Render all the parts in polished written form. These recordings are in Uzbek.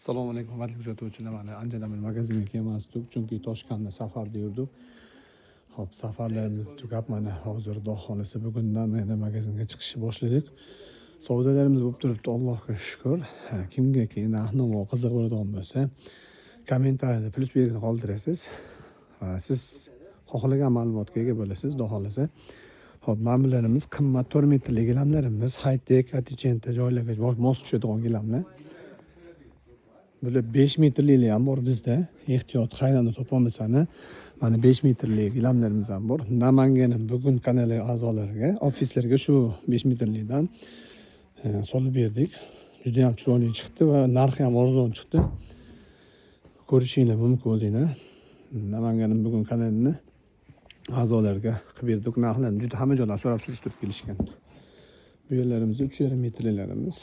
Assalomu alaykum, hurmatli kuzatuvchilar. Mana Anjanamin magaziniga kelmasdik, chunki Toshkentda safarda yurdik. Hop, safarlarimiz tugab, mana hozir Xudo xolisa bugundan yana magazinga chiqishni boshladik. Savdolarimiz bo'lib turibdi, Allohga shukr. Kimgaki narx-navo qiziq bo'ladigan bo'lsa, kommentariyada plus belgini qoldirasiz. Siz xohlagan ma'lumotga ega bo'lasiz, Xudo xolisa. Hop, ma'mullarimiz qimmat 4 metrli gilamlarimiz, high-tech, attichenta joylarga mos tushadigan gilamlar. Böyle 5 metreli ham bor bizda. Ehtiyot qaynani topolmasani. Mana 5 metrli gilamlarimiz ham bor. Namanganning bugun kanali a'zolariga, ofislarga shu 5 metrlidan solib berdik. Juda ham chiroyli chiqdi va narxi ham arzon chiqdi. Ko'rishingiz mumkin o'zingizlar. Namanganning bugun kanalini a'zolariga qilib berdik. Narxlarni juda hamma joydan so'rab surishtirib kelishgan. Bu yerlarimiz 3,5 metrlarimiz.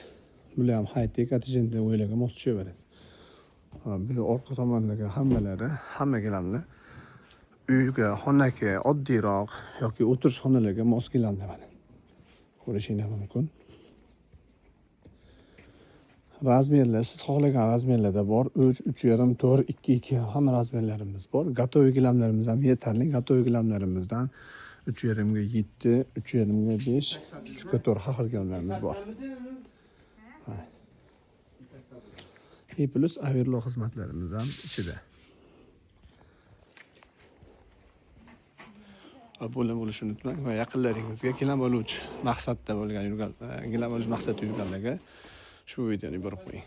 Bular ham high-tech attichenta o'ylarga mos tushaveradi. Bu orqa tomondagi hamma gilamlar uyga, xonaga, oddiyroq yoki o'tirish xonalarga mos gilamlar mana. Ko'rishingiz mumkin. Razmerlar siz xohlagan razmerlarda bor. 3, 3,5, 4, 2, 2 hamma razmerlarimiz bor. Gatoy gilamlarimiz ham yetarli. Gatoy gilamlarimizdan 3,5 ga 7, 3,5 ga 5, 3 ga 4 har xil gilamlarimiz bor. Plus averlo xizmatlarimiz ham ichida. Abuna bo'lishni unutmang va yaqinlaringizga gilam oluvchi maqsadda yurganlarga shu videoni yuborib qo'ying.